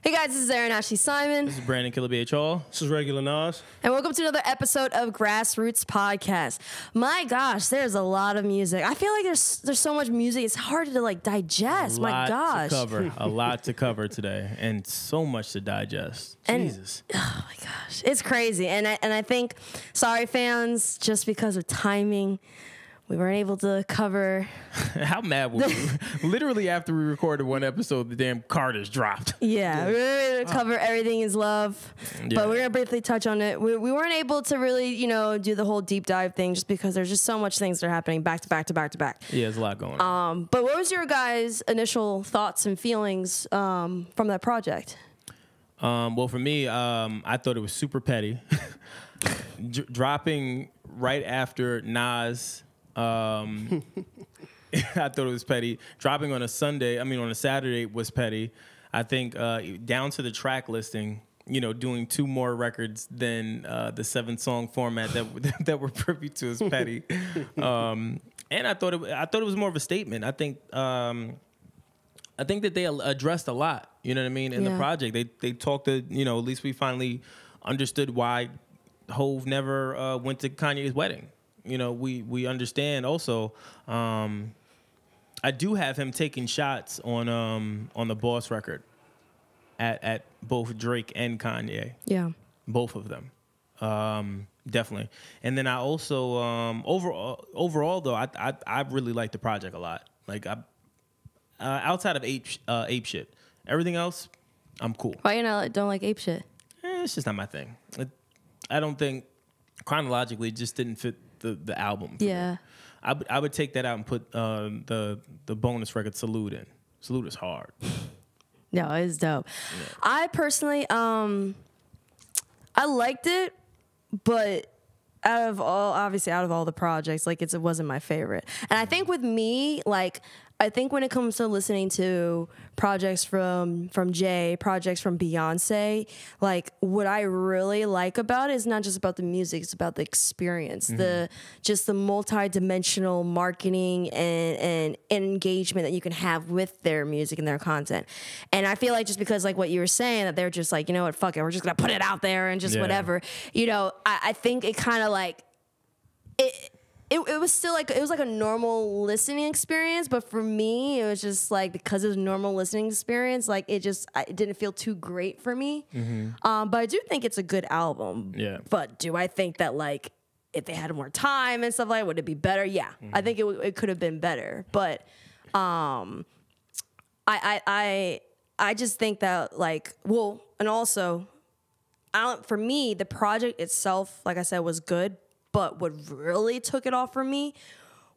Hey guys, this is Erin Ashley Simon. This is Brandon Killabh. This is regular Nas. And welcome to another episode of Grassroots Podcast. My gosh, there's a lot of music. I feel like there's so much music, it's hard to like digest. My gosh. A lot to cover today, and so much to digest. Jesus. Oh my gosh, it's crazy. And I think, sorry fans, just because of timing, we weren't able to cover. How mad were you? Literally after we recorded one episode, the damn Carters dropped. Yeah, we were able to cover Everything Is Love, but we're going to briefly touch on it. We weren't able to really, do the whole deep dive thing just because there's just so much things that are happening back to back to back to back. Yeah, there's a lot going on. But what was your guys' initial thoughts and feelings from that project? Well, for me, I thought it was super petty. Dropping right after Nas... I thought it was petty. Dropping on a Saturday was petty. I think down to the track listing, doing 2 more records than the 7-song format that we're privy to is petty. And I thought it was more of a statement. I think that they addressed a lot. You know what I mean? In the project, they talked to at least we finally understood why Hov never went to Kanye's wedding. We understand also. I do have him taking shots on the Boss record at both Drake and Kanye. Yeah, both of them, definitely. And then I also overall though I really like the project a lot. Like outside of Ape Shit, everything else I'm cool. Why don't like Ape Shit? It's just not my thing. I don't think chronologically it just didn't fit the album. Yeah, I would take that out and put the bonus record Salute in. Salute is hard. No, it's dope. Yeah. I personally, I liked it, but out of all the projects, like it wasn't my favorite. And I think with me, I think when it comes to listening to projects from Jay, projects from Beyonce, what I really like about it is not just about the music, it's about the experience, the multi-dimensional marketing and engagement that you can have with their music and their content. And I feel like just because what you were saying, that they're just like, you know what, fuck it, we're just gonna put it out there and just whatever. I think it kind of It was still it was a normal listening experience, but for me, it was just because it was a normal listening experience, it didn't feel too great for me. But I do think it's a good album. Yeah. But do I think that if they had more time and stuff would it be better? Yeah, I think it could have been better. But I just think that and also, for me, the project itself, like I said, was good. But what really took it off for me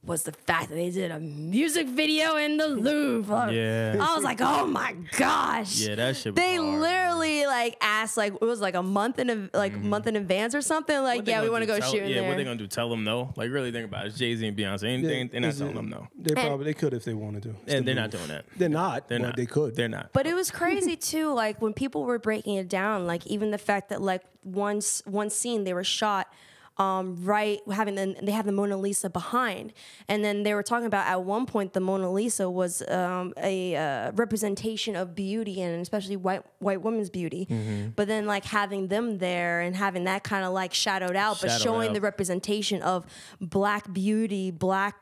was the fact that they did a music video in the Louvre. Yeah. I was like, oh my gosh. Yeah, that shit was They hard, literally asked it was a month in month in advance or something. We want to go shoot in there. Yeah, what they gonna do? Tell them no? Really think about it. It's Jay-Z and Beyonce. They're not telling them no. They could if they wanted to. And they're not doing that. They're not. They could. They're not. But it was crazy too. When people were breaking it down, even the fact that one scene they were shot. They have the Mona Lisa behind, and then they were talking about at one point the Mona Lisa was a representation of beauty and especially white women's beauty. But then having them there and having that kind of shadowed out, but showing the representation of black beauty, black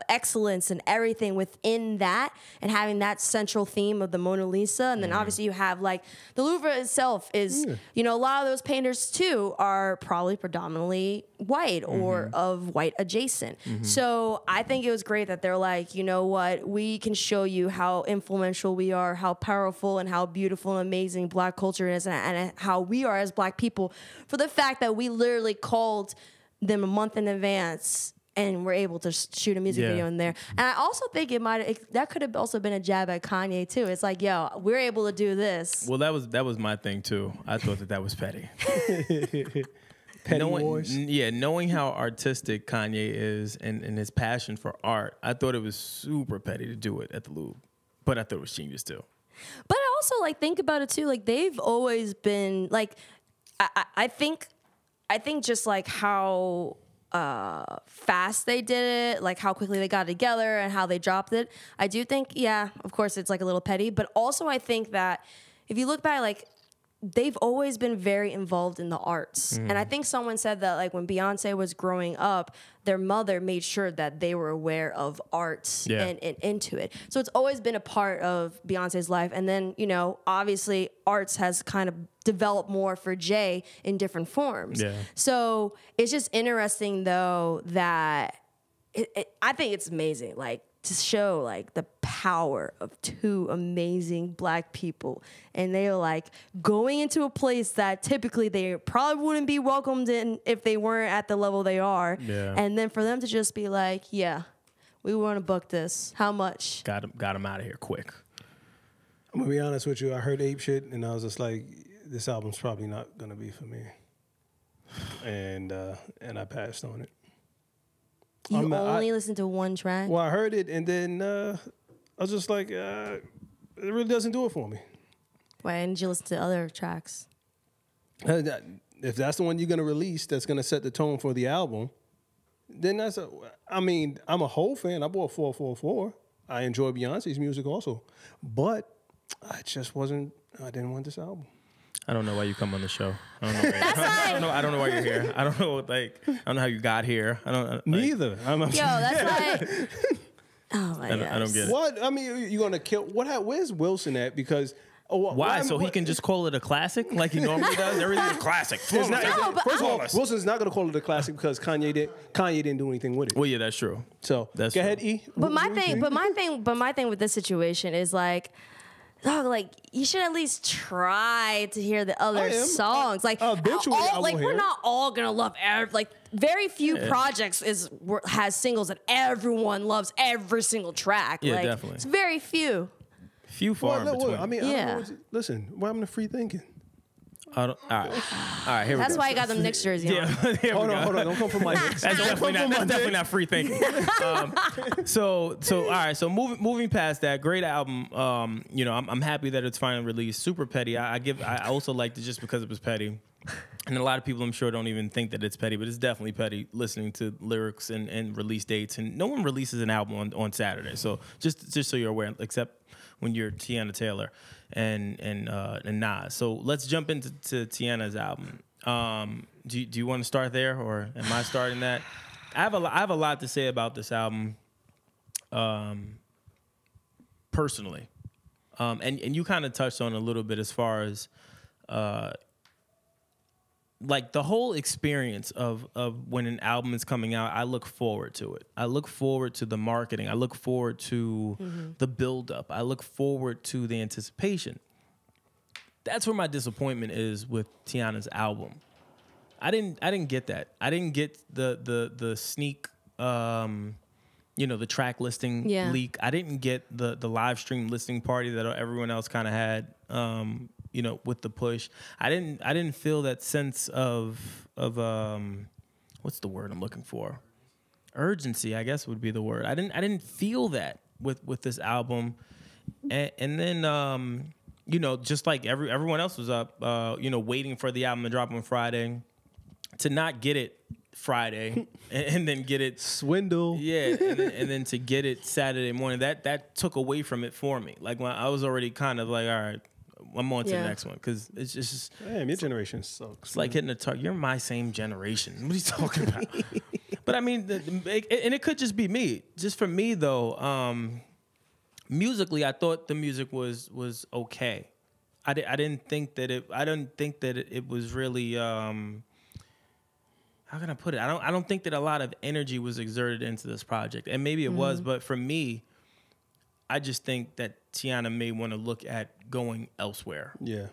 excellence and everything within that, and having that central theme of the Mona Lisa. And then obviously you have the Louvre itself is, a lot of those painters too are probably predominantly white or of white adjacent. So I think it was great that they're you know what, we can show you how influential we are, how powerful and how beautiful and amazing black culture is, and how we are as black people, for the fact that we literally called them a month in advance and we're able to shoot a music video in there. And I also think that could have also been a jab at Kanye too. It's yo, we're able to do this. Well, that was my thing too. I thought that was petty. Knowing how artistic Kanye is and his passion for art, I thought it was super petty to do it at the Louvre. But I thought it was genius too. But I also think about it too. They've always been I think just how fast they did it, how quickly they got together and how they dropped it. I do think, of course, it's a little petty, but also I think that if you look back, like, they've always been very involved in the arts. And I think someone said that, like, when Beyonce was growing up, their mother made sure that they were aware of arts and into it. So it's always been a part of Beyonce's life. And then, you know, obviously arts has kind of developed more for Jay in different forms. Yeah. So it's just interesting, though, that I think it's amazing, like, to show, like, the power of two amazing Black people. And they are, like, going into a place that typically they probably wouldn't be welcomed in if they weren't at the level they are. Yeah. And then for them to just be like, yeah, we want to book this. How much? Got him out of here quick. I'm going to be honest with you. I heard Ape Shit, and I was just like, this album's probably not going to be for me. And I passed on it. You only listened to one track? Well, I heard it, and then I was just like, it really doesn't do it for me. Why didn't you listen to other tracks? If that's the one you're going to release that's going to set the tone for the album, then I'm a whole fan. I bought 444. I enjoy Beyonce's music also. But I didn't want this album. I don't know why you come on the show. I don't know why you're here. I don't know I don't know how you got here. Neither. That's like oh my god. I don't get it. What? I mean, you're gonna kill where's Wilson at? Because why? So he can just call it a classic like he normally does? Everything's a classic. First of all, Wilson's not gonna call it a classic because Kanye didn't do anything with it. Well, yeah, that's true. So go ahead, E. But my thing with this situation is like, dog, like, you should at least try to hear the other songs. Like, we're not all gonna love very few projects has singles that everyone loves every single track. Yeah, like, definitely. It's very few. Few far in between. I mean, I don't know listen, what happened to free thinking? All right, here we go. That's why I got them Knicks jersey on. Hold on. Don't come from my Knicks. That's definitely not free thinking. So all right. So moving past that, great album. You know, I'm happy that it's finally released. Super petty. I also liked it just because it was petty. And a lot of people, I'm sure, don't even think that it's petty, but it's definitely petty listening to lyrics and release dates. And no one releases an album on Saturday. So just so you're aware, except when you're Teyana Taylor and Nas. So let's jump into Teyana's album. Do you want to start there, or am I starting that? I have a lot to say about this album, personally, and you kind of touched on a little bit as far as like the whole experience of when an album is coming out. I look forward to it. I look forward to the marketing. I look forward to the buildup. I look forward to the anticipation. That's where my disappointment is with Teyana's album. I didn't get that. I didn't get the sneak, the track listing leak. I didn't get the live stream listing party that everyone else kind of had. With the push, I didn't feel that sense of what's the word I'm looking for? Urgency, I guess would be the word. I didn't feel that with this album, and then just like everyone else was up, waiting for the album to drop on Friday, to not get it Friday and then get it swindle, and then to get it Saturday morning, that took away from it for me. Like when I was already kind of like, all right, I'm on to the next one, because it's just damn, your generation sucks. It's like hitting a target. You're my same generation. What are you talking about? But I mean, and it could just be me. Just for me though, musically, I thought the music was okay. I didn't think that it was really. How can I put it? I don't think that a lot of energy was exerted into this project, and maybe it was, but for me, I just think that Teyana may want to look at going elsewhere. Yeah.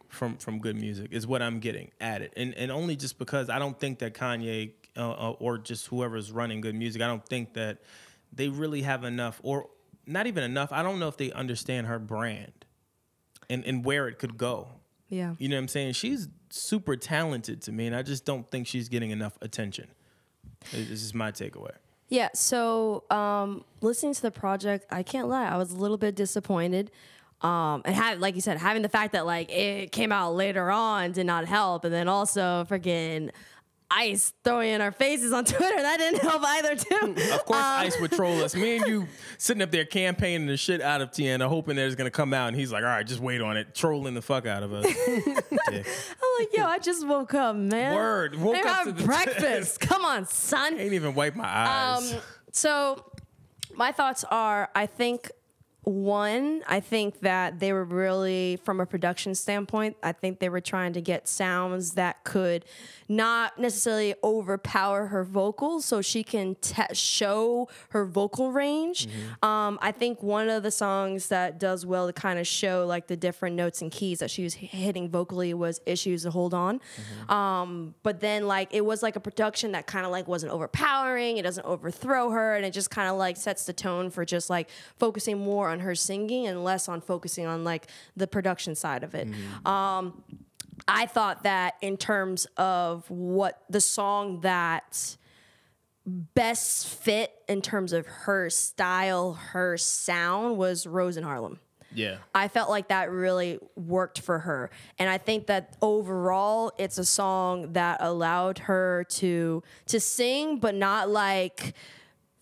From good music is what I'm getting at it, and only just because I don't think that Kanye or just whoever's running good music, I don't think that they really have enough, or not even enough. I don't know if they understand her brand and where it could go. Yeah. You know what I'm saying? She's super talented to me, and I just don't think she's getting enough attention. This is my takeaway. Yeah, so listening to the project, I can't lie, I was a little bit disappointed. And like you said, having the fact that like it came out later on did not help. And then also freaking Ice throwing in our faces on Twitter. That didn't help either, too. Of course, Ice would troll us. Me and you sitting up there campaigning the shit out of Teyana, hoping that it's going to come out. And he's like, all right, just wait on it. Trolling the fuck out of us. Yeah. I'm like, yo, I just woke up, man. Word. Woke They up have to the breakfast. Come on, son. Ain't even wipe my eyes. So my thoughts are, I think that they were really, from a production standpoint, I think they were trying to get sounds that could not necessarily overpower her vocals so she can show her vocal range. I think one of the songs that does well to kind of show like the different notes and keys that she was hitting vocally was Issues to Hold On. But then like it was like a production that kind of like wasn't overpowering. It doesn't overthrow her, and it just kind of like sets the tone for just like focusing more on her singing and less on focusing on like the production side of it. I thought that in terms of what the song that best fit in terms of her style, her sound was Rose in Harlem. Yeah. I felt like that really worked for her. And I think that overall it's a song that allowed her to sing, but not like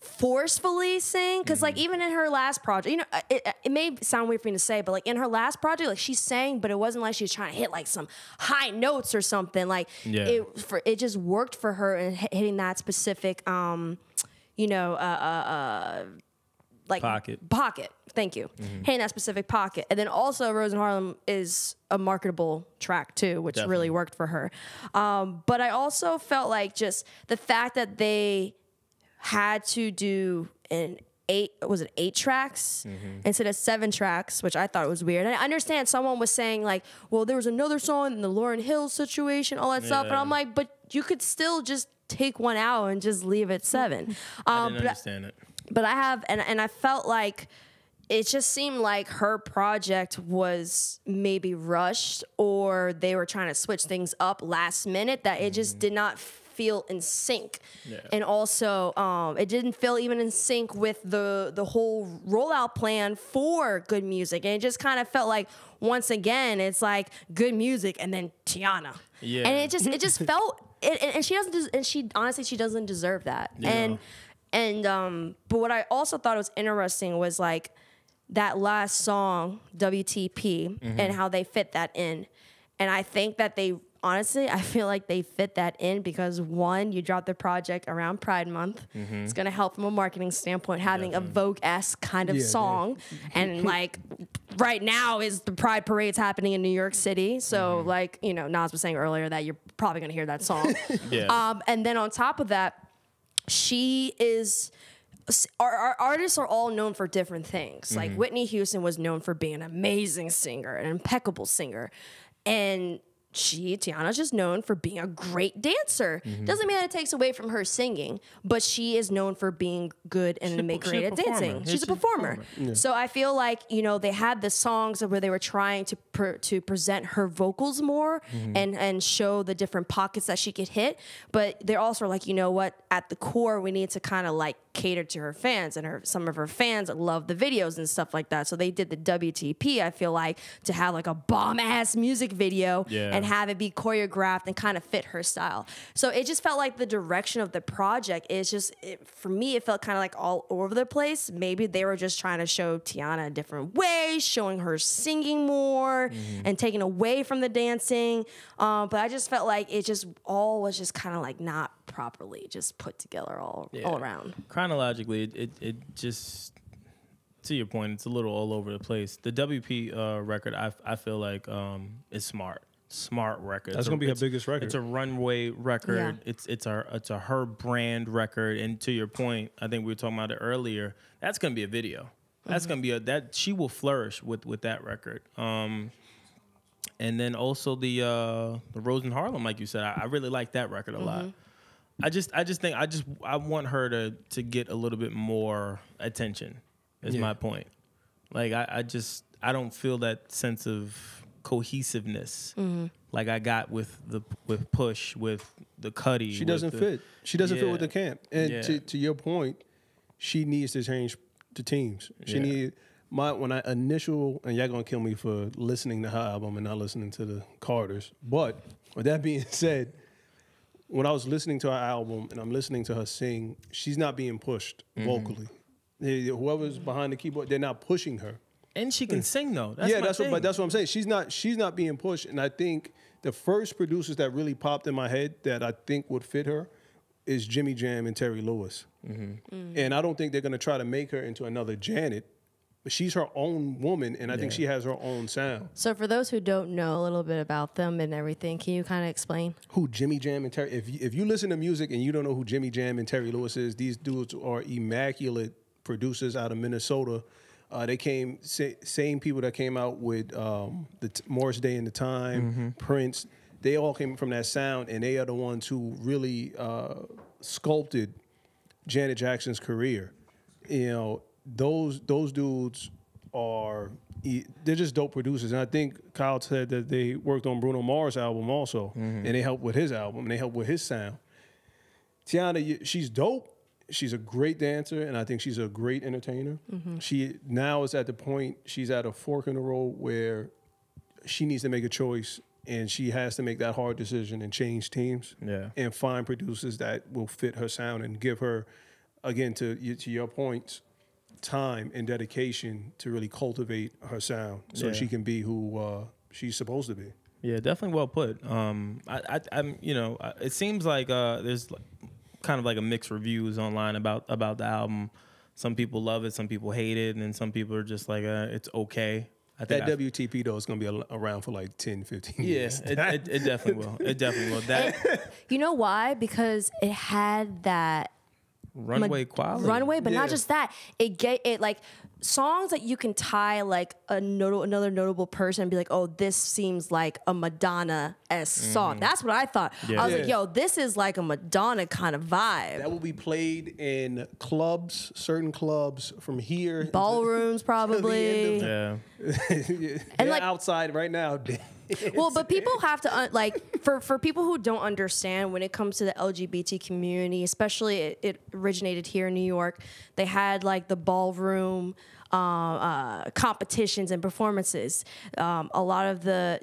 forcefully sing, because like even in her last project, you know, it may sound weird for me to say, but like in her last project, like she sang, but it wasn't like she was trying to hit like some high notes or something. Like it just worked for her in hitting that specific like pocket. Thank you. Hitting that specific pocket. And then also Rose in Harlem is a marketable track too, which really worked for her. But I also felt like just the fact that they had to do eight tracks instead of 7 tracks, which I thought was weird. And I understand someone was saying like, well, there was another song in the Lauryn Hill situation, all that stuff. And I'm like, but you could still just take one out and just leave it 7. I didn't understand it. But I have, and I felt like it just seemed like her project was maybe rushed, or they were trying to switch things up last minute, that it just did not feel in sync. And also it didn't feel even in sync with the whole rollout plan for Good Music. And it just kind of felt like, once again, it's like Good Music and then Teyana. And it just felt and she honestly she doesn't deserve that. But what I also thought was interesting was like that last song, WTP, and how they fit that in. And I think that honestly, I feel like they fit that in because, one, you dropped the project around Pride Month. It's going to help from a marketing standpoint, having a Vogue-esque kind of song. And, like, right now is the Pride Parade's happening in New York City. So, like, you know, Nas was saying earlier that you're probably going to hear that song. And then on top of that, our artists are all known for different things. Like, Whitney Houston was known for being an amazing singer, an impeccable singer. And Teyana's just known for being a great dancer. Doesn't mean that it takes away from her singing, but she is known for being good and great at dancing. She's a performer. So I feel like, you know, they had the songs where they were trying to present her vocals more and show the different pockets that she could hit. But they're also like, you know what, at the core, we need to kind of like cater to her fans, and some of her fans love the videos and stuff like that. So they did the WTP, I feel like, to have like a bomb-ass music video and have it be choreographed and kind of fit her style. So it just felt like the direction of the project is just, for me, it felt kind of like all over the place. Maybe they were just trying to show Teyana a different way, showing her singing more and taking away from the dancing. But I just felt like it just all was just kind of like not properly just put together all around. Chronologically, it just, to your point, it's a little all over the place. The WP record, I feel like is smart record. That's gonna be her biggest record. It's a runway record. It's a her brand record. And to your point, I think we were talking about it earlier. That's gonna be a video. That's gonna be that she will flourish with that record. And then also the Rose in Harlem, like you said, I really like that record a lot. I just think I want her to get a little bit more attention. Is my point. Like I don't feel that sense of cohesiveness like I got with Push, with the Cudi. She doesn't fit. She doesn't fit with the camp. And to your point, she needs to change the teams. She need when I initial, and y'all gonna kill me for listening to her album and not listening to the Carters. But with that being said, when I was listening to her album and I'm listening to her sing, she's not being pushed vocally. Whoever's behind the keyboard, they're not pushing her. And she can sing though. That's but that's what I'm saying. She's not being pushed. And I think the first producers that really popped in my head that I think would fit her is Jimmy Jam and Terry Lewis. And I don't think they're gonna try to make her into another Janet. But she's her own woman, and I think she has her own sound. So for those who don't know a little bit about them and everything, can you kind of explain? Who Jimmy Jam and Terry... If you listen to music and you don't know who Jimmy Jam and Terry Lewis is, these dudes are immaculate producers out of Minnesota. They came... Same people that came out with Morris Day and the Time, Prince. They all came from that sound, and they are the ones who really sculpted Janet Jackson's career. You know... Those dudes they're just dope producers. And I think Kyle said that they worked on Bruno Mars' album also. And they helped with his album. And they helped with his sound. Teyana, she's dope. She's a great dancer. And I think she's a great entertainer. She now is at the point, she's at a fork in the road where she needs to make a choice. And she has to make that hard decision and change teams. And find producers that will fit her sound and give her, again, to your points, time and dedication to really cultivate her sound so she can be who she's supposed to be. Yeah, definitely well put. I'm it seems like there's kind of like a mixed reviews online about the album. Some people love it, some people hate it, and then some people are just like, it's okay. I think that WTP though is going to be around for like 10, 15 years. Yeah, it definitely will. It definitely will. You know why? Because it had that runway quality. Runway, but not just that. It like songs that you can tie like another notable person and be like, oh, this seems like a Madonna-esque song. That's what I thought. I was like, yo, this is like a Madonna kind of vibe. That will be played in clubs, certain clubs from here. Ballrooms probably. And like outside right now. Well, but people have to like for people who don't understand when it comes to the LGBT community, especially it originated here in New York. They had like the ballroom competitions and performances. A lot of the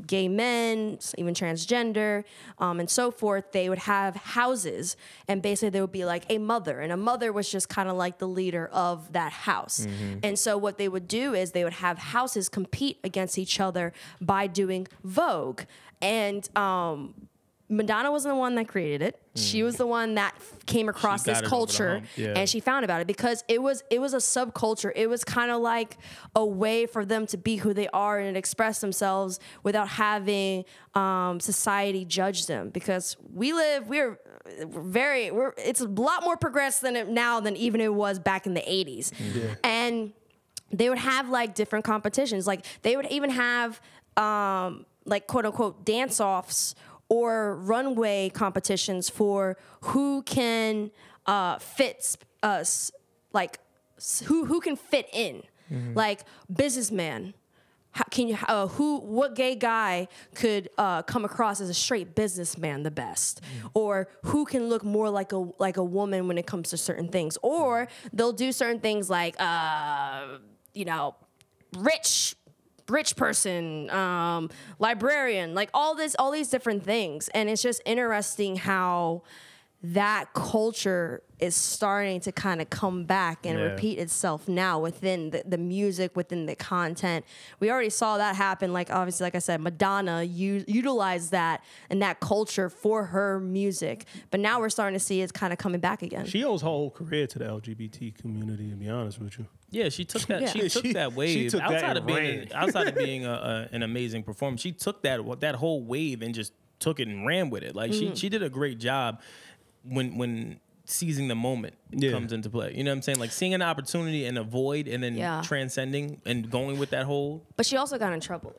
gay men, even transgender, and so forth. They would have houses, and basically there would be like a mother, and a mother was just kind of like the leader of that house. And so what they would do is they would have houses compete against each other by doing Vogue. And Madonna wasn't the one that created it. She was the one that came across this culture, and she found about it because it was a subculture. It was kind of like a way for them to be who they are and express themselves without having society judge them. Because it's a lot more progressive now than even it was back in the 80s. And they would have like different competitions. Like they would even have like quote unquote dance-offs or runway competitions for who can fit us, like who can fit in, like businessman. What gay guy could come across as a straight businessman the best, or who can look more like a woman when it comes to certain things, or they'll do certain things like rich person, librarian, like all these different things. And it's just interesting how that culture is starting to kind of come back and repeat itself now within the music, within the content. We already saw that happen. Like obviously, like I said, Madonna utilized that and that culture for her music. But now we're starting to see it's kind of coming back again. She owes her whole career to the LGBT community, to be honest with you. Yeah, she took that. She took that wave outside of being an amazing performer. She took that whole wave and just took it and ran with it. Like she did a great job when seizing the moment comes into play. You know what I'm saying? Like seeing an opportunity and avoid and then transcending and going with that whole. But she also got in trouble.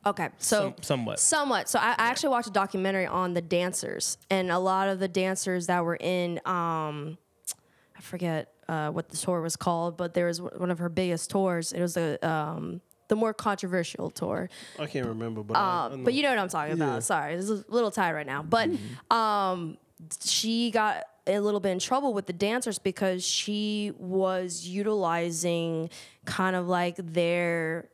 Okay. So somewhat. So I actually watched a documentary on the dancers, and a lot of the dancers that were in I forget what the tour was called, but there was one of her biggest tours. It was the more controversial tour. I can't remember, but but you know what I'm talking about. Sorry, this is a little tired right now. But she got a little bit in trouble with the dancers because she was utilizing kind of like their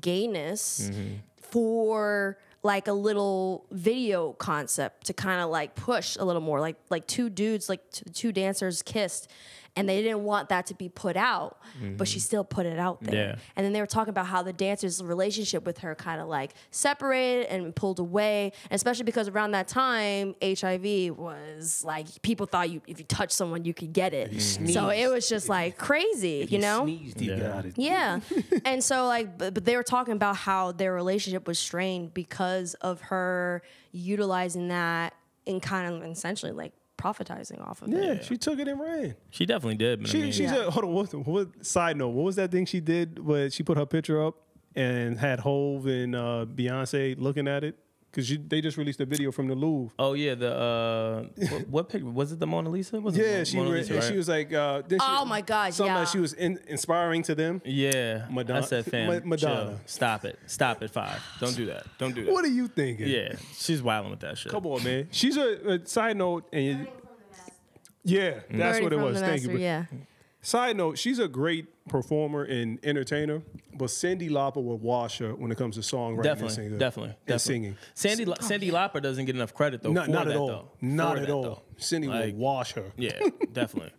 gayness for like a little video concept to kind of like push a little more, like two dudes, like two dancers kissed, and they didn't want that to be put out, but she still put it out there. Yeah. And then they were talking about how the dancer's relationship with her kind of like separated and pulled away, and especially because around that time, HIV was like, people thought if you touch someone, you could get it. So it was just like crazy, you know? Sneezed, you got it. Yeah. And so like, but they were talking about how their relationship was strained because of her utilizing that and kind of essentially like prophetizing off of it. Yeah, she took it and ran. She definitely did. But I mean, She's hold on. What side note? What was that thing she did where she put her picture up and had Hove and Beyonce looking at it? Because they just released a video from the Louvre. oh yeah, the what picture was it? The Mona Lisa? Was it Yeah, the she Mona read, Lisa, and right? she was like, Oh my gosh, something yeah. like she was inspiring to them. Yeah, Madonna- I said, fam, Madonna. chill. Stop it. 5. Don't do that. Don't do that. What are you thinking? Yeah, she's wilding with that shit. Come on, man. She's a side note, and yeah, that's Learning what it from was. the Thank you. master, But yeah. side note, she's a great performer and entertainer, but Cyndi Lauper would wash her when it comes to songwriting and singing. Definitely. And singing. Cyndi Lauper doesn't get enough credit though. Not for at that, all. Though. Not For at that, all. though. Cyndi Like, would wash her. Yeah, definitely.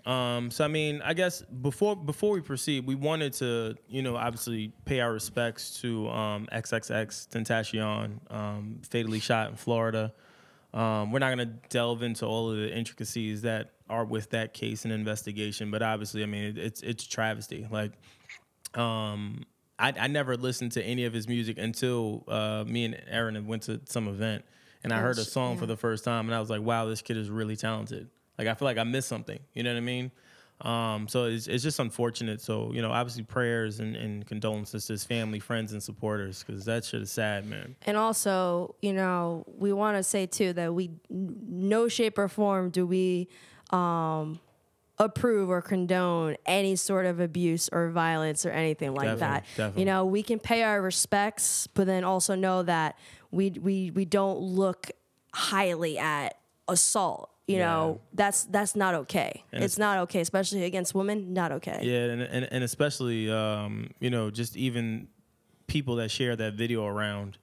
So I mean, I guess before we proceed, we wanted to, obviously pay our respects to XXX Tentacion, fatally shot in Florida. We're not gonna delve into all of the intricacies that are with that case and investigation, but obviously, I mean, it's travesty. Like, I never listened to any of his music until me and Erin went to some event, and I heard a song for the first time, and I was like, wow, this kid is really talented. Like, I feel like I missed something. You know what I mean? So it's just unfortunate. So, obviously prayers and condolences to his family, friends, and supporters, because that shit is sad, man. And also, we want to say too that we, no shape or form do we approve or condone any sort of abuse or violence or anything like that. Definitely. We can pay our respects, but then also know that we don't look highly at assault. That's not okay. And it's not okay, especially against women. Not okay. Yeah, and especially just even people that share that video around,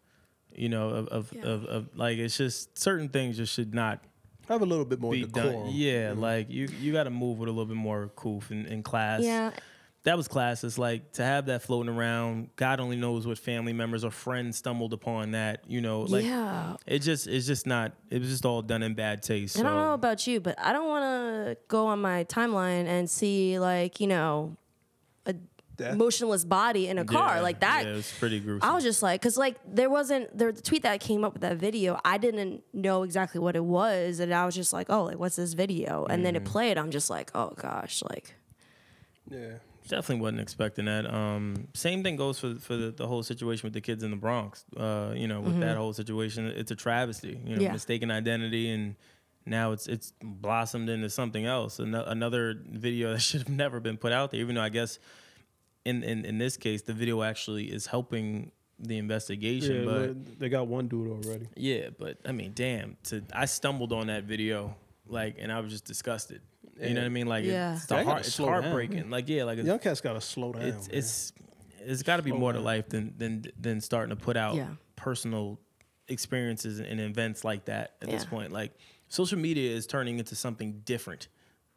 of like, it's just certain things just should not Have a little bit more be decorum. done. Yeah, like you got to move with a little bit more coof and class. Yeah. That was class. It's like to have that floating around. God only knows what family members or friends stumbled upon that. Yeah. It's just not. It was just all done in bad taste. And I don't know So about you, but I don't want to go on my timeline and see a Death? motionless body in a car yeah, like that. Yeah, it was pretty gruesome. I was just like, because the tweet that came up with that video, I didn't know exactly what it was, and I was just like, oh, like what's this video? And then it played. I'm just like, oh gosh, like. Yeah. Definitely wasn't expecting that. Same thing goes for the whole situation with the kids in the Bronx. With that whole situation, it's a travesty. Mistaken identity, and now it's blossomed into something else. Another video that should have never been put out there. Even though I guess in this case the video actually is helping the investigation. Yeah, but they got one dude already. yeah, but I mean, damn. I stumbled on that video and I was just disgusted. You know what I mean? Like, Yeah. it's It's heartbreaking. Like, yeah, like Young cats gotta slow down. it's got to be more to life than starting to put out Yeah. personal experiences and events like that at this Yeah. point. Like, social media is turning into something different,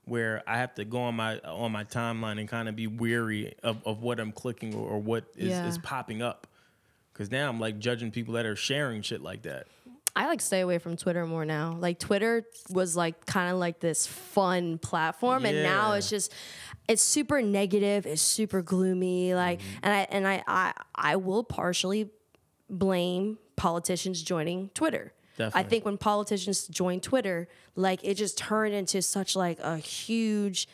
where I have to go on my timeline and kind of be weary of what I'm clicking or what is popping up, because now I'm like judging people that are sharing shit like that. I stay away from Twitter more now. Like Twitter was kind of like this fun platform, and now Yeah. it's super negative. It's super gloomy. Like, and I will partially blame politicians joining Twitter. Definitely. I think when politicians join Twitter, like it just turned into such like a huge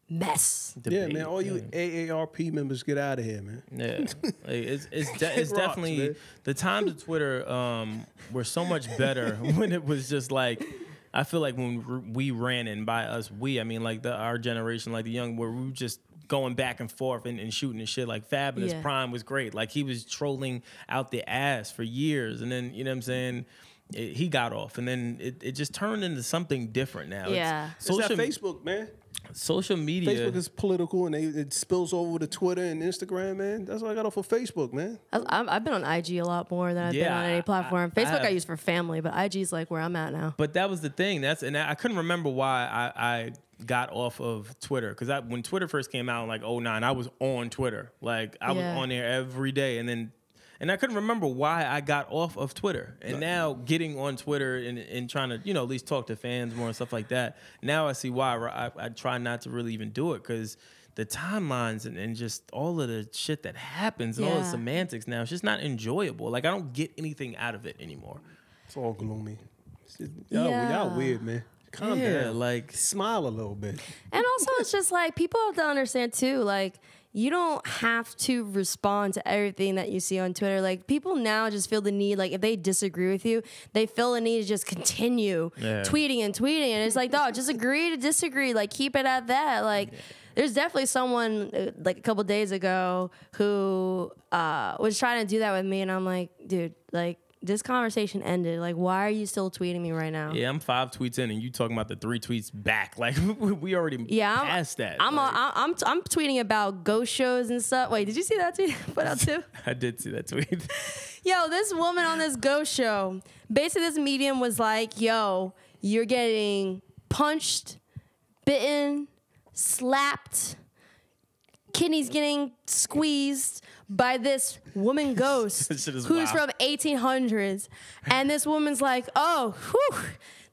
mess. Yeah, man. All you AARP members, get out of here, man. Yeah, like, it's rocks, definitely man. the times of Twitter were so much better when it was just like, I feel like when we ran, and by us I mean like our generation, like the young, where we were just going back and forth and shooting and shit. Like Fabulous Yeah. Prime was great. Like he was trolling out the ass for years, and then you know what I'm saying. he got off, and then it just turned into something different now. Yeah. It's that Facebook, man. Social media. Facebook is political, and it spills over to Twitter and Instagram, man. That's what I got off of Facebook, man. I've been on IG a lot more than I've been on any platform. Facebook I use for family, but IG's like where I'm at now. But that was the thing. And I couldn't remember why I got off of Twitter, because when Twitter first came out in like 2009, I was on Twitter. Like I was on there every day, and I couldn't remember why I got off of Twitter. And now getting on Twitter and trying to, at least talk to fans more and stuff like that, now I see why I try not to really even do it, because the timelines and just all of the shit that happens and all the semantics now, it's just not enjoyable. Like, I don't get anything out of it anymore. It's all gloomy. Y'all weird, man. Calm down. Like, smile a little bit. And also, it's just like, people have to understand too, like, you don't have to respond to everything that you see on Twitter. Like, people now just feel the need, like, if they disagree with you, they feel the need to just continue tweeting. And it's like, dog, just agree to disagree. Like, keep it at that. Like, there's definitely someone, like, a couple days ago who was trying to do that with me. And I'm like, dude, like, this conversation ended. Like, why are you still tweeting me right now? Yeah, I'm 5 tweets in, and you talking about the 3 tweets back. Like, we already passed that. I'm tweeting about ghost shows and stuff. Wait, did you see that tweet I put out too? I did see that tweet. Yo, this woman on this ghost show, basically this medium was like, yo, you're getting punched, bitten, slapped, kidneys getting squeezed by this woman ghost who's from 1800s. And this woman's like, oh, whew,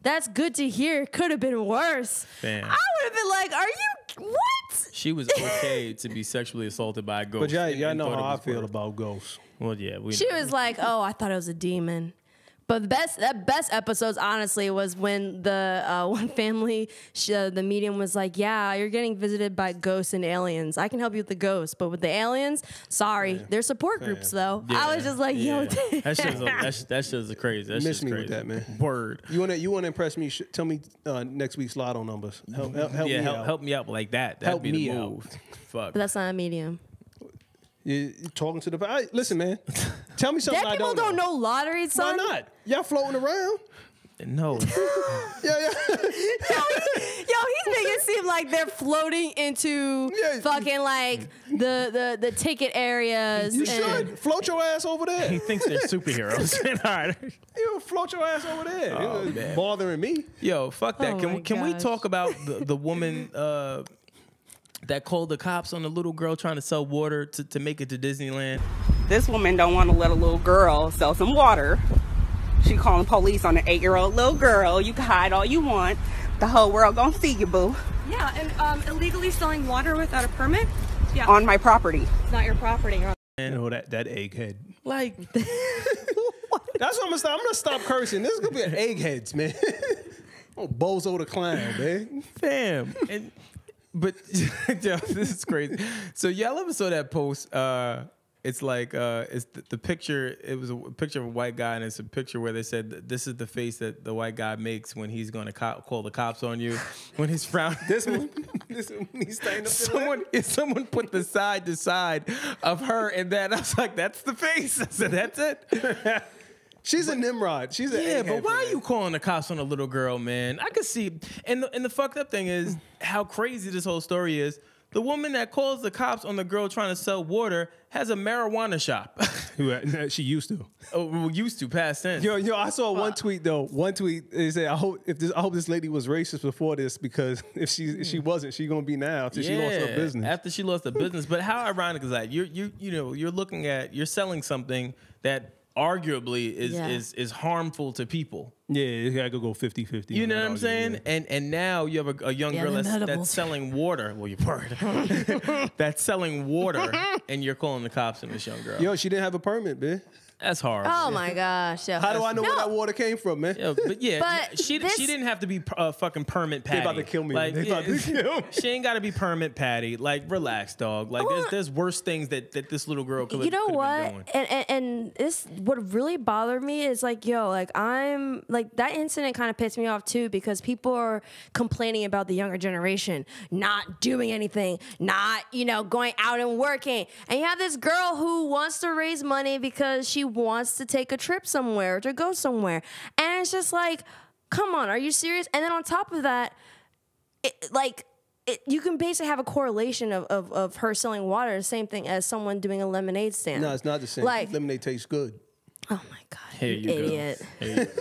that's good to hear. Could have been worse. Damn. I would have been like, are you, what? She was okay to be sexually assaulted by a ghost. But y'all know how I feel about ghosts. Well, yeah. She was like, oh, I thought it was a demon. But the best episodes, honestly, was when the one family, the medium was like, yeah, you're getting visited by ghosts and aliens. I can help you with the ghosts, but with the aliens, sorry. They're support groups, though. Yeah. I was just like, yo. That shit's crazy. That Miss me crazy. with that, man. Word. You want to impress me? Tell me next week's lotto numbers. Help me out. Help me out like that. That'd be the move. Fuck. But that's not a medium. You're talking to the... Listen, man. Tell me something I don't know. Dead people don't know lottery, son. Why not? Y'all floating around? No. Yeah. Yo, he's making it seem like they're floating into fucking like the ticket areas. You should float your ass over there. He thinks they're superheroes. All right. You float your ass over there. Oh, man. Bothering me. Yo, fuck that. Oh Can we talk about the woman that called the cops on the little girl trying to sell water to make it to Disneyland? This woman don't want to let a little girl sell some water. She calling police on an 8-year-old little girl. You can hide all you want. The whole world gonna see you, boo. Yeah, and illegally selling water without a permit? Yeah. On my property. It's not your property. And that egghead. Like, that's what I'm gonna stop cursing. This is gonna be an eggheads, man. Oh, Bozo the Clown, man. Fam. But yo, this is crazy. So y'all ever saw that post? It's like it's the picture. It was a picture of a white guy, and it's a picture where they said that this is the face that the white guy makes when he's going to call the cops on you, when he's frowning. This one, he's standing up. Someone put the side to side of her, and that I was like, that's the face. I said, that's it. She's a Nimrod. She's a but why are you calling the cops on a little girl, man? I could see, and the fucked up thing is how crazy this whole story is. The woman that calls the cops on the girl trying to sell water has a marijuana shop. She used to. Oh, well, used to, past tense. Yo, I saw one tweet though. One tweet they said, "I hope this lady was racist before this, because if she wasn't, she gonna be now after she lost her business." After she lost her business, but how ironic is that? You're looking at, you're selling something that arguably is harmful to people. Yeah, you gotta go 50-50. You know what I'm saying? Yeah. And now you have a young girl that's selling water. Well, you part. That's selling water, and you're calling the cops on this young girl. Yo, she didn't have a permit, man. That's horrible. Oh my gosh! Yo. How do I know where that water came from, man? Yeah, but she didn't have to be fucking permit patty. They about to kill me. Like, she ain't got to be permit patty. Like, relax, dog. Like, there's worse things that this little girl could have been doing. And this, what really bothered me is like, yo, like I'm like, that incident kind of pissed me off too, because people are complaining about the younger generation not doing anything, not going out and working, and you have this girl who wants to raise money because she wants to take a trip somewhere or to go somewhere. And it's just like, come on, are you serious? And then on top of that, you can basically have a correlation of her selling water, the same thing as someone doing a lemonade stand. No, it's not the same. Like, lemonade tastes good. Oh my God, Here you idiot. go. Here you go.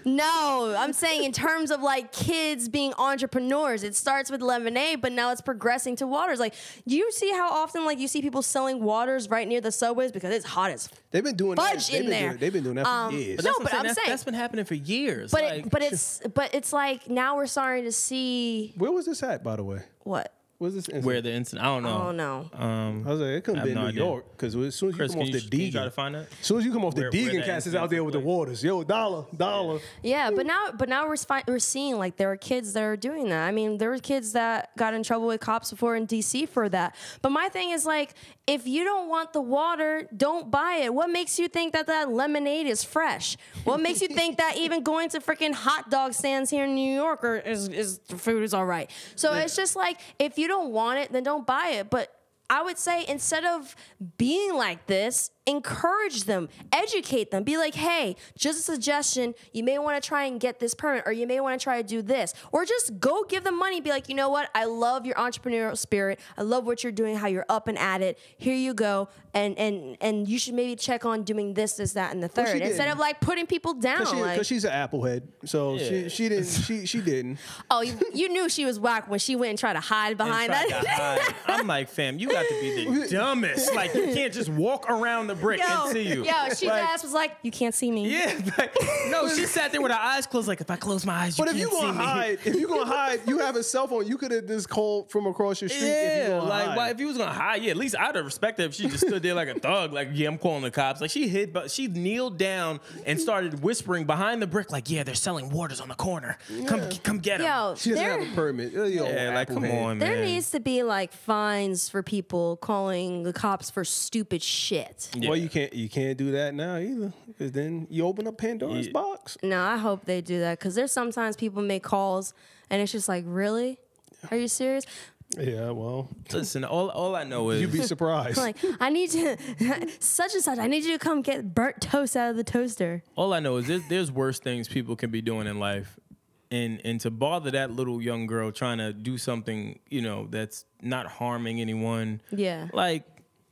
No, I'm saying in terms of like kids being entrepreneurs, it starts with lemonade, but now it's progressing to waters. Like, do you see how often like you see people selling waters right near the subways because it's hot as They've been doing fudge that. in there. They've been doing that for years. But No, that's what but I'm saying that's been happening for years. But but it's like now we're starting to see Where was this at, by the way? what? Where's this incident? where the incident? I don't know. Oh no. I was like, it couldn't I be have in no New idea. York because as soon as Chris, you come off the can you try to Deegan, find that? as soon as you come off the Where Deegan, that cats is incident out there took with the place. waters. Yo, dollar. Yeah, but now we're seeing like there are kids that are doing that. I mean, there were kids that got in trouble with cops before in DC for that. But my thing is like, if you don't want the water, don't buy it. What makes you think that lemonade is fresh? What makes you think that even going to freaking hot dog stands here in New York is the food is all right? So it's just like, if you don't want it, then don't buy it. But I would say instead of being like this, encourage them, educate them, be like, hey, just a suggestion, you may want to try and get this permit, or you may want to try to do this, or just go give them money, be like, you know what, I love your entrepreneurial spirit, I love what you're doing, how you're up and at it, here you go, and you should maybe check on doing this, that, and the third, instead of like putting people down. Because she's an applehead, so she didn't. Oh, you knew she was whack when she went and tried to hide behind that. I'm like, fam, you got to be the dumbest. Like, you can't just walk around the brick and see you. Yo, she's like, ass was like, you can't see me. Yeah, like, no, she sat there with her eyes closed. Like, if I close my eyes, you But can't see me. if you're gonna hide, you have a cell phone. You could have just called from across your street. If you're like, hide. why, if you was gonna hide, at least I'd have respected if she just stood there like a thug. Like, yeah, I'm calling the cops. Like, she hid, but she kneeled down and started whispering behind the brick, like, yeah, they're selling waters on the corner. Come get them. Yo, She doesn't have a permit. Yo, Yeah, like, come on, man. there needs to be like fines for people calling the cops for stupid shit. Yeah. Well, you can't do that now either, because then you open up Pandora's box. No, I hope they do that because there's sometimes people make calls and it's just like, really? Are you serious? Yeah, well, Listen, all I know is you'd be surprised. Like, I need you, such and such, I need you to come get burnt toast out of the toaster. all I know is there's worse things people can be doing in life. And to bother that little young girl trying to do something, that's not harming anyone. Yeah. Like,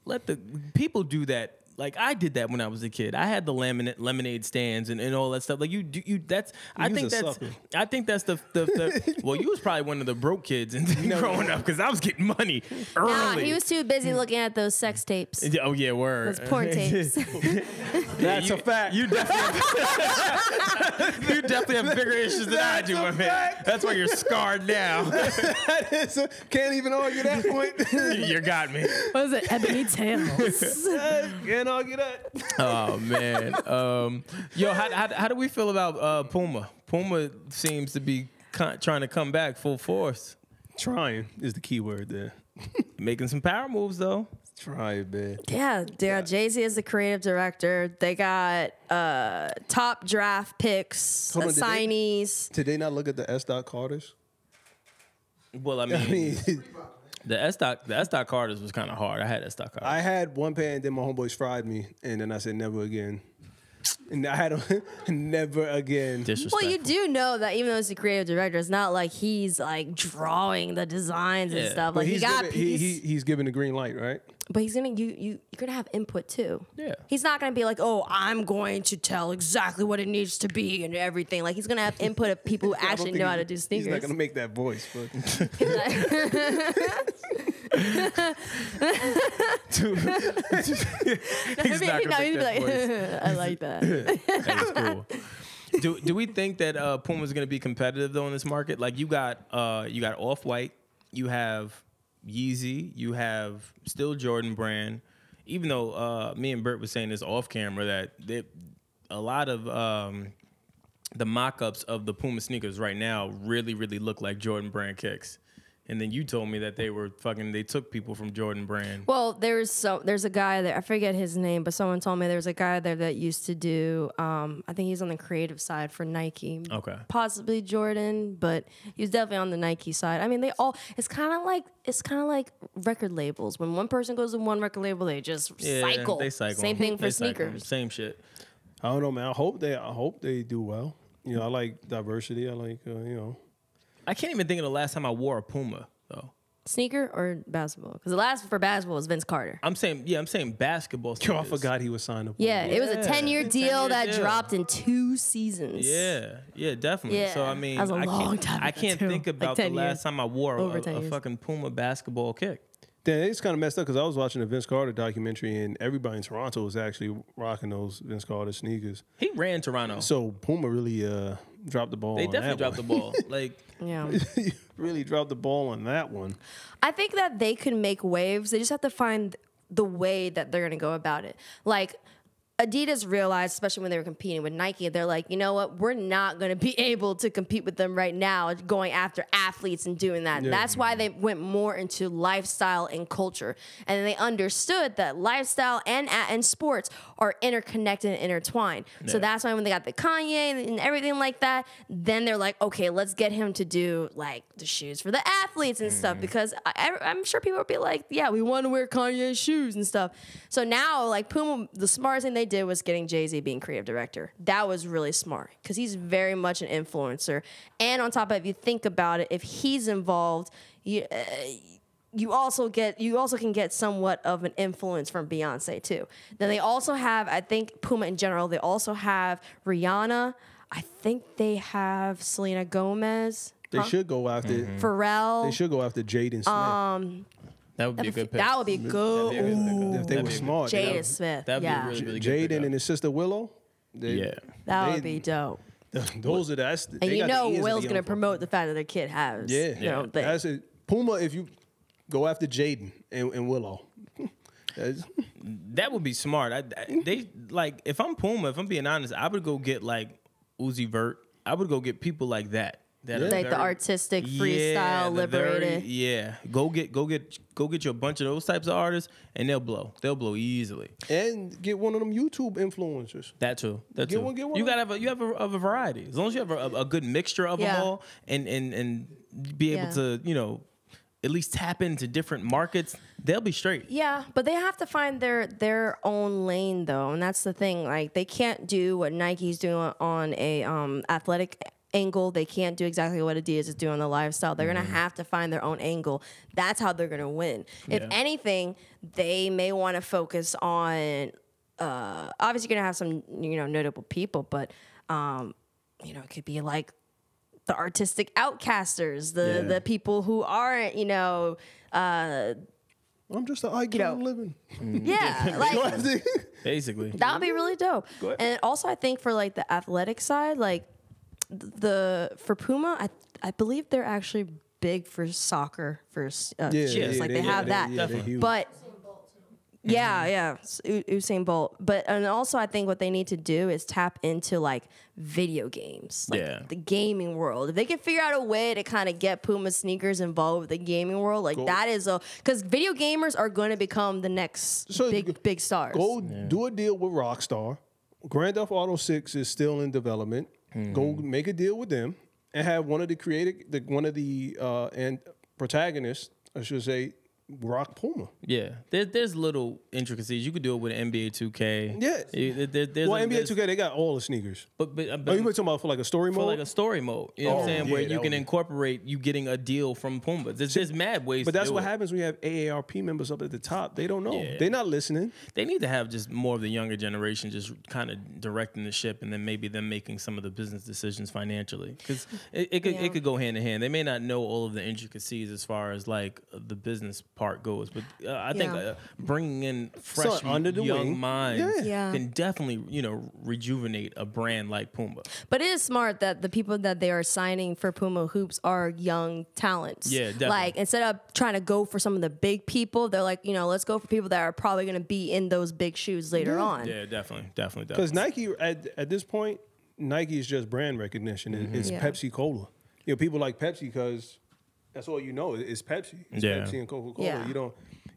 let the people do that. Like, I did that when I was a kid. I had the lemonade stands and all that stuff. Like, I think that's the well, you was probably one of the broke kids growing up because I was getting money early. Nah, he was too busy looking at those sex tapes. Oh yeah, word. Those porn tapes. That's a fact. You definitely have bigger issues than I do, my man. That's why you're scarred now. Can't even argue that point. You got me. What is it? Ebony Tails. Can't argue that. Oh man. Yo, how do we feel about Puma? Puma seems to be trying to come back full force. Trying is the key word there. Making some power moves though. Trying, man. Yeah, Jay-Z is the creative director. They got top draft picks, Hold on, signees. Did they not look at the S. Carters? Well, I mean, the S. Carters was kind of hard. I had S. Carters. I had one pair and then my homeboys fried me, and then I said never again. And I had never again. Disrespectful. Well, you do know that even though he's the creative director, it's not like he's like drawing the designs and stuff. But Like he's giving the green light, right? but he's gonna you're gonna have input too. Yeah. He's not gonna be like, oh, I'm going to tell exactly what it needs to be and everything. Like he's gonna have input of people who I don't actually think know how to do sneakers. He's not gonna make that voice, but He's not gonna make that voice. I like that. That's cool. Do we think that Puma's going to be competitive though in this market? Like you got Off-White, you have Yeezy, you have still Jordan Brand. Even though me and Bert was saying this off camera that a lot of the mock-ups of the Puma sneakers right now really look like Jordan Brand kicks. And then you told me that they took people from Jordan Brand. Well, there's a guy there. I forget his name, but someone told me there's a guy there that used to do. I think he's on the creative side for Nike. Okay. Possibly Jordan, but he's definitely on the Nike side. I mean, they all. It's kind of like record labels. When one person goes to one record label, they just cycle. They cycle. Same thing for They cycle. sneakers. Same shit. I don't know, man. I hope they do well. You know, I like diversity. I like I can't even think of the last time I wore a Puma though. Sneaker or basketball? Because the last for basketball was Vince Carter. I'm saying basketball. Yo, I forgot he was signed up. Yeah, it was a 10-year deal 10-year that deal. dropped in 2 seasons. Yeah, definitely. Yeah, So I mean, that was a long time I ago, can't too. think Like about the 10 last years. time I wore Over 10 a years. fucking Puma basketball kick. Then it's kind of messed up because I was watching the Vince Carter documentary and everybody in Toronto was actually rocking those Vince Carter sneakers. He ran Toronto. So Puma really dropped the ball. They on definitely that dropped the ball. Like, Yeah. really dropped the ball on that one. I think that they can make waves. They just have to find the way that they're going to go about it. Like, Adidas realized, especially when they were competing with Nike, they're like, you know what? We're not going to be able to compete with them right now, going after athletes and doing that. Yeah. That's why they went more into lifestyle and culture. And they understood that lifestyle and sports are interconnected and intertwined. So that's why when they got the Kanye and everything like that, then they're like, okay, let's get him to do like the shoes for the athletes and stuff. Because I'm sure people will be like, yeah, we want to wear Kanye shoes and stuff. So now, like Puma, the smartest thing they did was getting Jay-Z being creative director. That was really smart because he's very much an influencer. And on top of it, if you think about it, if he's involved, you also can get somewhat of an influence from Beyonce too. Then they also have, I think Puma in general, they also have Rihanna. I think they have Selena Gomez. They should go after Pharrell. They should go after Jaden Smith. that would be a good pick. That would be good. If they were smart. Jaden Smith. That'd be a Yeah. really, really good Jaden pickup. and his sister Willow. Yeah. That would be dope. Those are that's. And you know Will's going to promote the fact that their kid has. Yeah, You know, they- that's it. Puma, if you go after Jaden and Willow. That would be smart. They like if I'm Puma, if I'm being honest, I would go get like Uzi Vert. I would go get people like that. That are like the very- artistic freestyle the very- liberated. yeah, go get you a bunch of those types of artists, and they'll blow. They'll blow easily. And get one of them YouTube influencers. That too. That Get too. one- get one. You gotta have a variety. As long as you have a good mixture of Yeah. them all, and be able Yeah. to at least tap into different markets, they'll be straight. Yeah, but they have to find their own lane though, and that's the thing. Like they can't do what Nike's doing on a athletic angle. They can't do exactly what Adidas is doing on the lifestyle. They're gonna have to find their own angle. That's how they're gonna win. If Yeah. anything, they may want to focus on. Obviously, you're gonna have some notable people, but it could be like the artistic outcasters, the people who aren't, I'm just an icon living. yeah, like Basically. that would be really dope. ahead. And also, I think for like the athletic side, like for Puma, I believe they're actually big for soccer for shoes. Like they have that, Definitely. huge. but. Yeah, Usain Bolt. But and also I think what they need to do is tap into like video games, like the gaming world. If they can figure out a way to kind of get Puma sneakers involved with the gaming world, like that is because video gamers are going to become the next big stars. Go do a deal with Rockstar. Grand Theft Auto 6 is still in development. Go make a deal with them and have one of the and protagonists, I should say, rock Puma. Yeah, there's little intricacies. You could do it with NBA 2K. Yeah. Well, NBA 2K, they got all the sneakers. But Oh, you were talking about for like a story for mode? like a story mode. You know what I'm saying? Where yeah, you that can would- incorporate you getting a deal from Puma. There's mad ways But to that's do what it. happens when you have AARP members up at the top. They don't know. Yeah. They're not listening. They need to have just more of the younger generation just kind of directing the ship, and then maybe them making some of the business decisions financially. Because it could go hand in hand. They may not know all of the intricacies as far as like the business part goes, but I think bringing in fresh, under the young wing. minds Yeah. can definitely rejuvenate a brand like Puma. But it is smart that the people that they are signing for Puma hoops are young talents. Yeah, definitely. Like instead of trying to go for some of the big people, they're like, let's go for people that are probably going to be in those big shoes later on. Yeah, definitely. Because Nike, at this point, Nike is just brand recognition. It's Yeah. Pepsi Cola. People like Pepsi because That's all you know is Pepsi. It's Yeah. Pepsi and Coca-Cola. Yeah.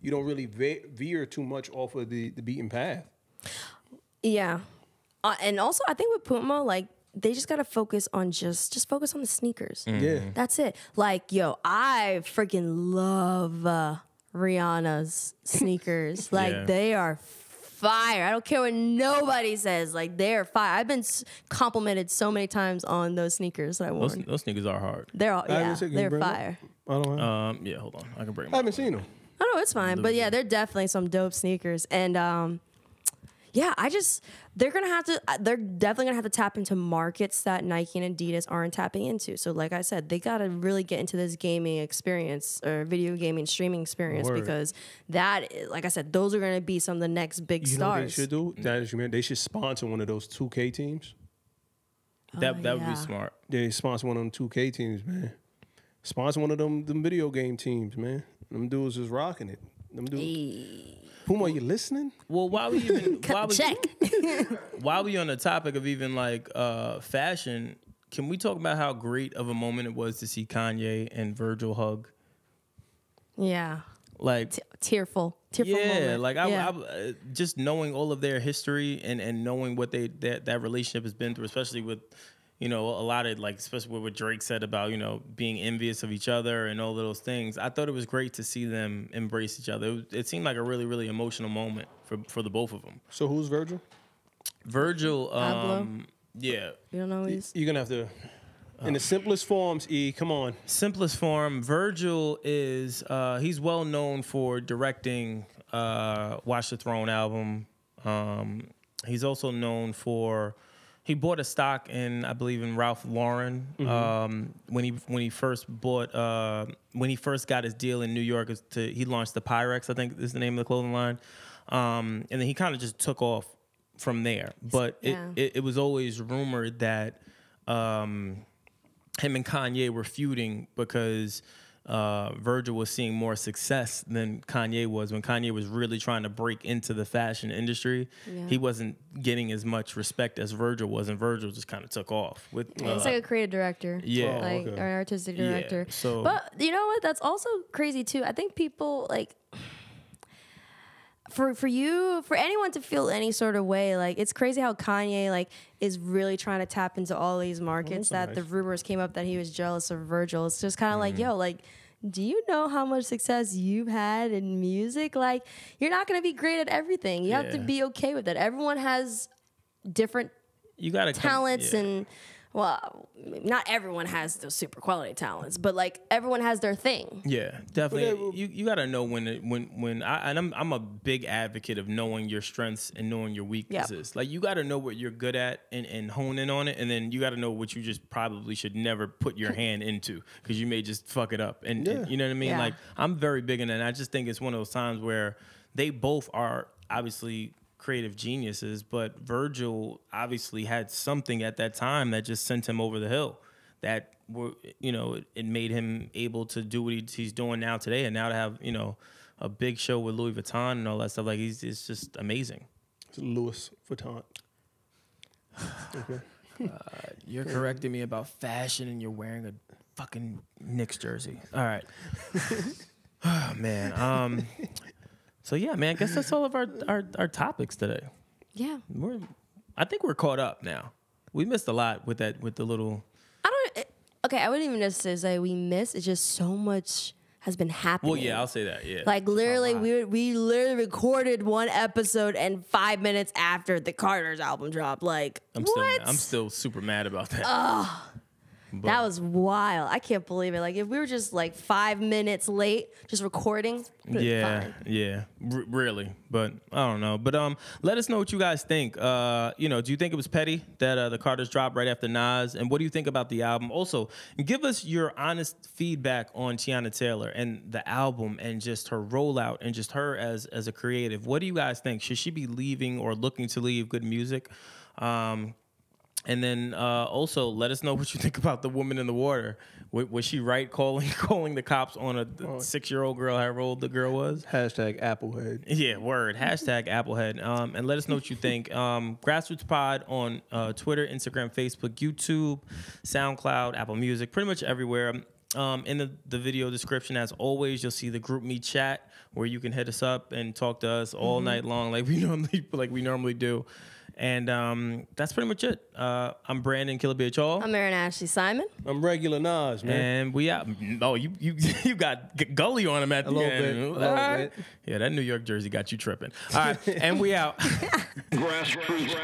You don't really veer too much off of the beaten path. Yeah. And also, I think with Puma, like, they just gotta focus on just focus on the sneakers. Yeah. That's it. Like, yo, I freaking love Rihanna's sneakers. Like, Yeah. they are fire. I don't care what nobody says. Like, they're fire. I've been complimented so many times on those sneakers that I wore. Those sneakers are hard. They're all, I haven't yeah, seen- can you they're bring them? fire. I don't know. Yeah, hold on. I can bring I them. haven't seen them. Oh no, it's fine. But yeah, they're definitely some dope sneakers. And yeah, they're definitely gonna have to tap into markets that Nike and Adidas aren't tapping into. So like I said, they gotta really get into this gaming experience or video gaming streaming experience Word. because like I said, those are gonna be some of the next big You know what they stars. should do? That is, they should sponsor one of those 2K teams. That would yeah. be smart. They sponsor one of them 2K teams, man. Sponsor one of them video game teams, man. Them dudes is rocking it. Them dudes. Puma, you listening? Well, while we Check. while we on the topic of even like fashion, can we talk about how great of a moment it was to see Kanye and Virgil hug? Yeah. Like, Tearful yeah, moment. like Yeah. I just knowing all of their history and knowing what that relationship has been through, especially with, you know, a lot of like, especially what Drake said about, you know, being envious of each other and all of those things. I thought it was great to see them embrace each other. It seemed like a really, really emotional moment for the both of them. So who's Virgil? Virgil, Pablo? yeah, You don't know who he's You're gonna have to, in the simplest forms. Come on. simplest form. Virgil is he's well known for directing Watch the Throne album. He's also known for he bought a stock in, I believe, in Ralph Lauren when he first when he first got his deal in New York. He launched the Pyrex, I think is the name of the clothing line, and then he kind of just took off from there. But Yeah. it was always rumored that him and Kanye were feuding because Virgil was seeing more success than Kanye was. When Kanye was really trying to break into the fashion industry, he wasn't getting as much respect as Virgil was, and Virgil just kind of took off. With He's like a creative director. Yeah. Like, okay. or an artistic Yeah, director. so- But you know what? That's also crazy too. I think people like for anyone to feel any sort of way, like it's crazy how Kanye like is really trying to tap into all these markets that the rumors came up that he was jealous of Virgil. It's just kind of like, yo, like, do you know how much success you've had in music? Like, you're not going to be great at everything. You have to Yeah. be okay with it. Everyone has different you got to talents and well, not everyone has those super quality talents, but like everyone has their thing. Yeah, definitely. You got to know I'm a big advocate of knowing your strengths and knowing your weaknesses. Like you got to know what you're good at and hone in on it, and then you got to know what you just probably should never put your hand into because you may just fuck it up. And you know what I mean? Yeah. Like I'm very big in that. And I just think it's one of those times where they both are obviously creative geniuses, but Virgil obviously had something at that time that just sent him over the hill. That it made him able to do what he's doing now today, and now to have a big show with Louis Vuitton and all that stuff. Like it's just amazing. It's Louis Vuitton. Okay. You're correcting me about fashion, and you're wearing a fucking Knicks jersey. All right. Oh man. So yeah, man. I guess that's all of our topics today. Yeah. I think we're caught up now. We missed a lot with the little. I wouldn't even necessarily say we missed. It's just so much has been happening. Well, yeah, I'll say that. Yeah. Like literally, we literally recorded one episode and 5 minutes after the Carter's album dropped. Like I'm still super mad about that. That was wild. I can't believe it. Like if we were just like 5 minutes late, just recording. Fine. Really. But I don't know. But let us know what you guys think. Do you think it was petty that the Carters dropped right after Nas? And what do you think about the album? Also, give us your honest feedback on Teyana Taylor and the album and just her rollout and just her as a creative. What do you guys think? Should she be leaving or looking to leave good music? And then also let us know what you think about The Woman in the Water. Was she right calling the cops on a 6-year-old girl, however old the girl was? Hashtag Applehead. Yeah, word. Hashtag Applehead. And let us know what you think. Grassroots Pod on Twitter, Instagram, Facebook, YouTube, SoundCloud, Apple Music, pretty much everywhere. in the video description, as always, you'll see the GroupMe chat where you can hit us up and talk to us all night long, like we normally do. And that's pretty much it. I'm Brandon Killabh. I'm Erin Ashley Simon. I'm regular Nas, man. And we out. Oh, you got Gully on him at the end. A little bit. Yeah, that New York jersey got you tripping. All right, and we out. Grassroots.